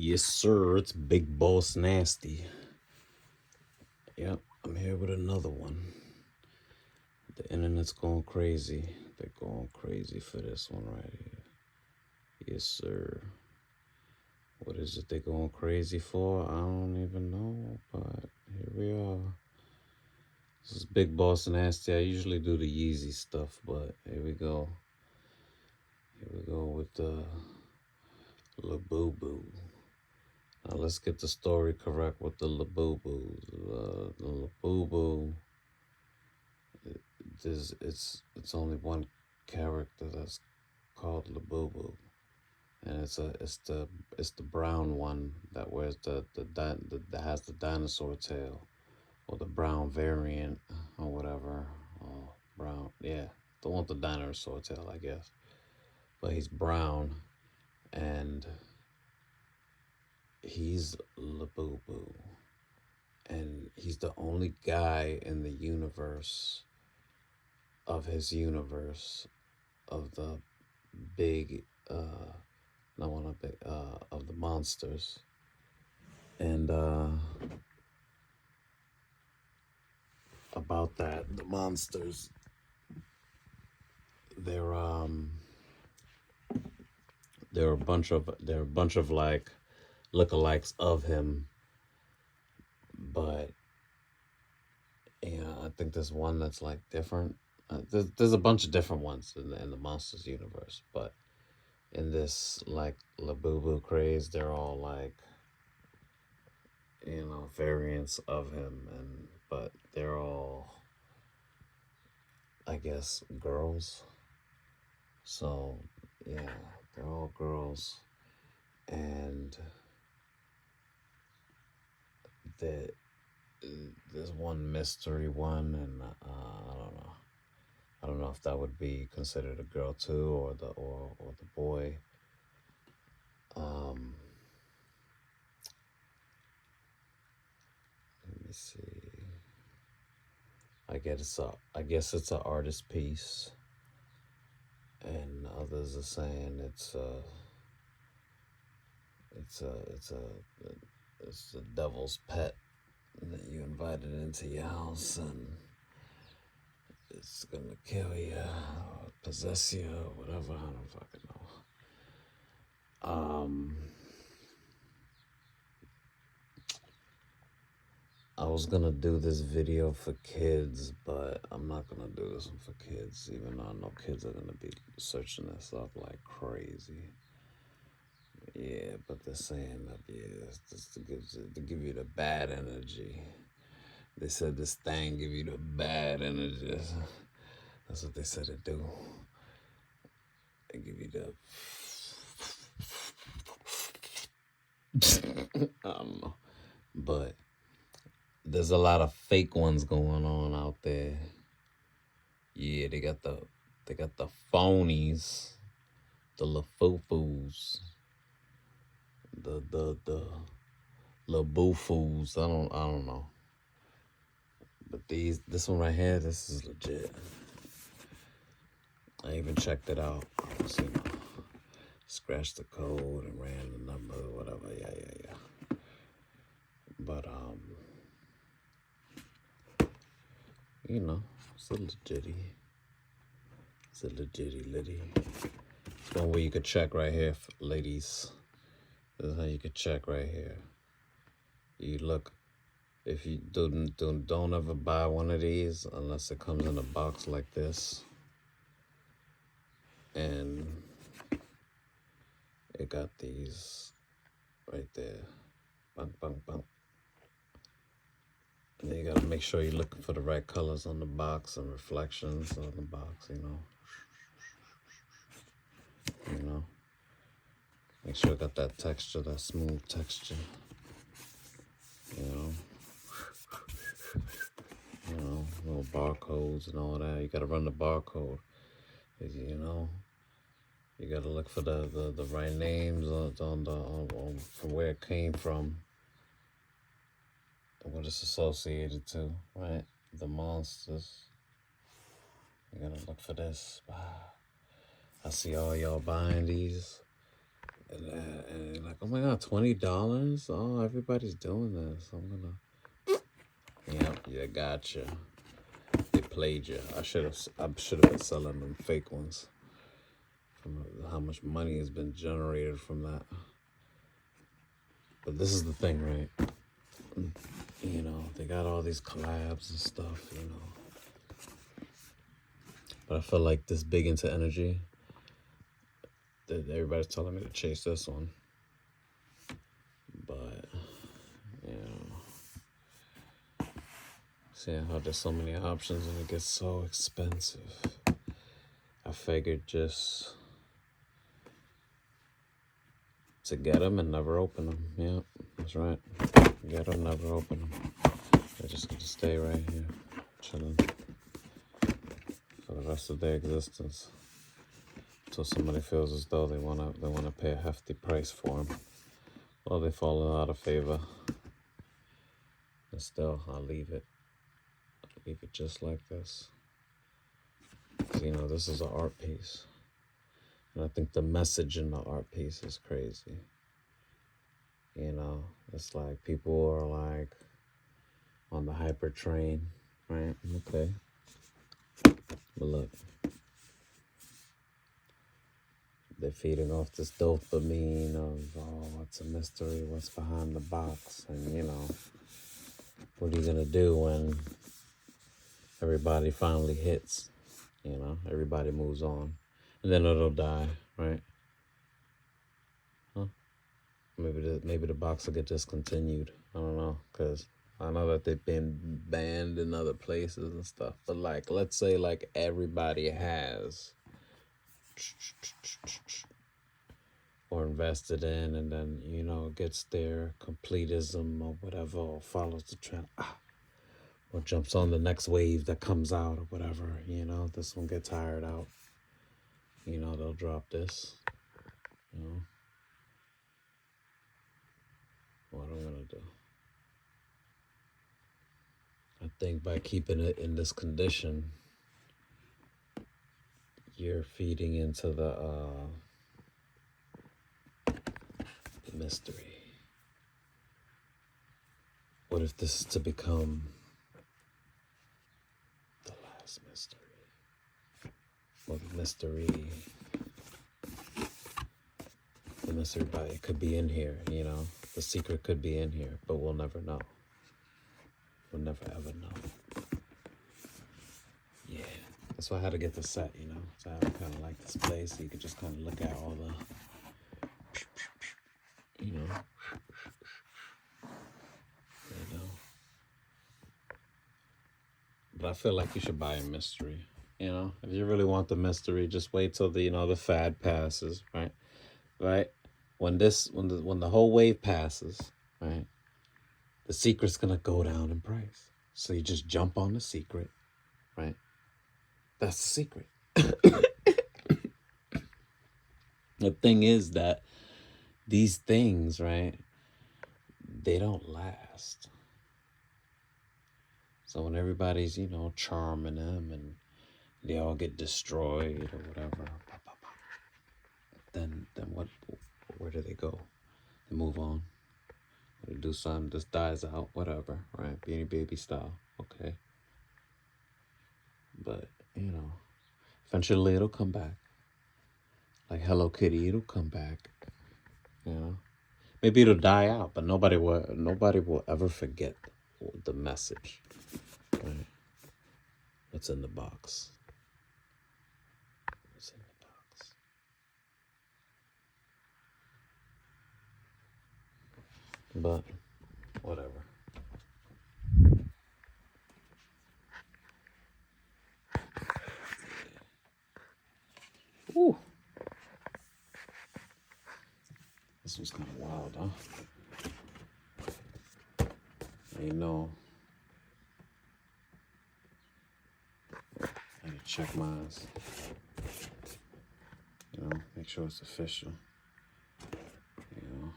Yes, sir. It's Big Boss Nasty. Yep, I'm here with another one. The internet's going crazy. They're going crazy for this one right here. Yes, sir. What is it they're going crazy for? I don't even know, but here we are. This is Big Boss Nasty. I usually do the Yeezy stuff, but here we go. Here we go with the Labubu. Now let's get the story correct with the Labubu. The Labubu. It's only one character that's called Labubu, and it's the brown one that wears that has the dinosaur tail, or the brown variant, or whatever. Brown, yeah, the one with the dinosaur tail, I guess. But he's brown, and he's Labubu, and he's the only guy in the universe of his universe of the big not one of big of the monsters. And about that, the monsters, they're they're a bunch of like lookalikes of him, but I think there's one that's like different. There's a bunch of different ones in the monsters universe, but in this like Labubu craze, they're all like variants of him, and but they're all, I guess, girls. So yeah, they're all girls, and there, there's one mystery one, and I don't know. I don't know if that would be considered a girl too, or the boy. Let me see. I guess it's an artist piece, and others are saying it's the devil's pet that you invited into your house, and it's gonna kill you, or possess you, or whatever. I don't fucking know. I was gonna do this video for kids, but I'm not gonna do this one for kids, even though I know kids are gonna be searching this up like crazy. Yeah, but they're saying that, yeah, it's just to give you the bad energy. They said this thing give you the bad energy. That's what they said it do. They give you the I don't know. But there's a lot of fake ones going on out there. Yeah, they got the phonies, the lafufus, the labufus. I don't know. But this one right here, this is legit. I even checked it out. I was, scratched the code and ran the number, whatever. Yeah. But it's a legitty. It's a legitty litty. It's one way you could check right here, ladies. This is how you could check right here. You look. If you don't ever buy one of these unless it comes in a box like this, and it got these right there, bunk bunk bunk. And then you gotta make sure you're looking for the right colors on the box and reflections on the box. Make sure it got that texture, that smooth texture. Little barcodes and all that. You gotta run the barcode. You gotta look for the right names on from where it came from and what it's associated to, right? The monsters. You gotta look for this. Wow. I see all y'all buying these, and like Oh my god, $20? Oh, everybody's doing this. I'm gonna. Yep, yeah, gotcha. They played you. I should have been selling them fake ones. From how much money has been generated from that. But this is the thing, right? You know, they got all these collabs and stuff, you know. But I feel like this big into energy, that everybody's telling me to chase this one. But, you know, seeing how there's so many options and it gets so expensive, I figured just to get them and never open them. Yeah, that's right. Get them, never open them. They're just going to stay right here, chilling for the rest of their existence. Until somebody feels as though they wanna pay a hefty price for them. Well, they fall out of favor. And still, I'll leave it just like this. Because, you know, this is an art piece. And I think the message in the art piece is crazy. You know, it's like people are like on the hyper train, right? Okay. But look, they're feeding off this dopamine of, oh, what's a mystery, what's behind the box, and, you know, what are you gonna do when everybody finally hits? You know, everybody moves on, and then it'll die, right? Huh? Maybe the box will get discontinued. I don't know, cause I know that they've been banned in other places and stuff. But like, let's say like everybody has or invested in, and then, you know, gets their completism or whatever, or follows the trend, or jumps on the next wave that comes out or whatever. You know, this one gets hired out. You know, they'll drop this. You know, what I'm gonna do. I think by keeping it in this condition, you're feeding into the mystery. What if this is to become the last mystery? Well, the mystery, but it could be in here, you know? The secret could be in here, but we'll never know. We'll never ever know. Yeah, that's why I had to get the set, you know? So I kind of like this place, so you could just kind of look at all the, you know? But I feel like you should buy a mystery. You know, if you really want the mystery, just wait till the, you know, the fad passes, right? Right? When the whole wave passes, right? The secret's gonna go down in price. So you just jump on the secret, right? That's the secret. The thing is that these things, right? They don't last. So when everybody's, you know, charming them and they all get destroyed or whatever, then what? Where do they go? They move on. They do something. This dies out. Whatever, right? Beanie Baby style. Okay. But you know, eventually it'll come back. Like Hello Kitty, it'll come back. You know, maybe it'll die out, but nobody will ever forget the message. Right? What's in the box? What's in the box? But whatever. Ooh. This was kind of wild, huh? You know, I need to check mine. You know, make sure it's official. You know,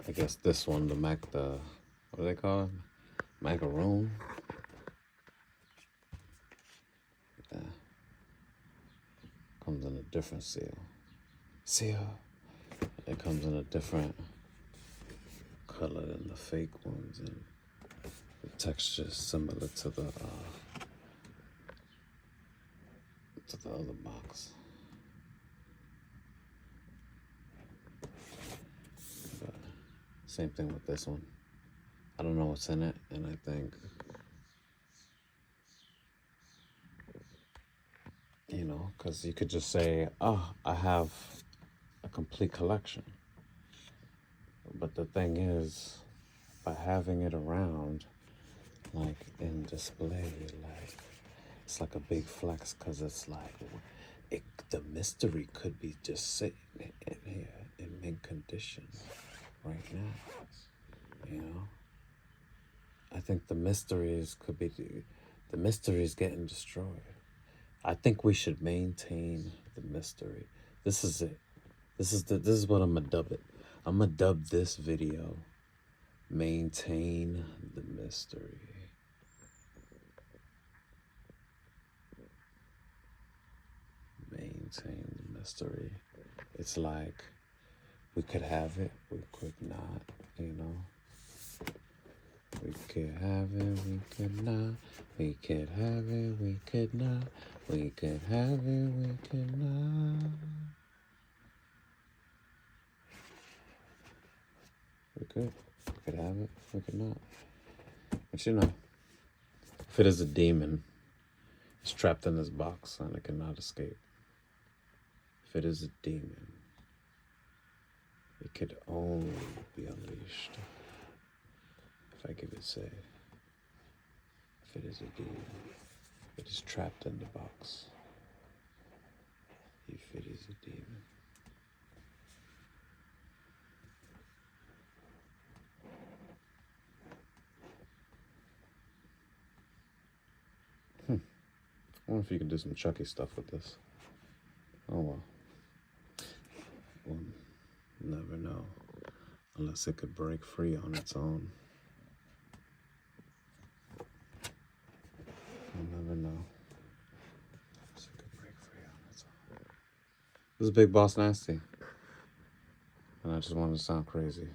I guess this one, the what do they call it? Macaroon. Like that. different seal. Seal. It comes in a different color than the fake ones, and the texture is similar to the other box. But same thing with this one. I don't know what's in it, and I think, you know, because you could just say, oh, I have a complete collection. But the thing is, by having it around, like in display, like it's like a big flex, because it's like the mystery could be just sitting in here in mint condition right now. You know, I think the mysteries could be the mystery is getting destroyed. I think we should maintain the mystery. This is it. This is what I'm gonna dub it. I'm gonna dub this video "Maintain the Mystery." Maintain the mystery. It's like we could have it, we could not, you know. We could have it, we could not. We could have it, we could not. We could have it, we could not. We could. We could have it, we could not. But you know, if it is a demon, it's trapped in this box and it cannot escape. If it is a demon, it could only be unleashed if I give it say. If it is a demon, it is trapped in the box. If it is a demon. I wonder if you can do some Chucky stuff with this. Oh well. We'll never know. Unless it could break free on its own. We'll never know. Unless it could break free on its own. This is Big Boss Nasty. And I just wanted to sound crazy.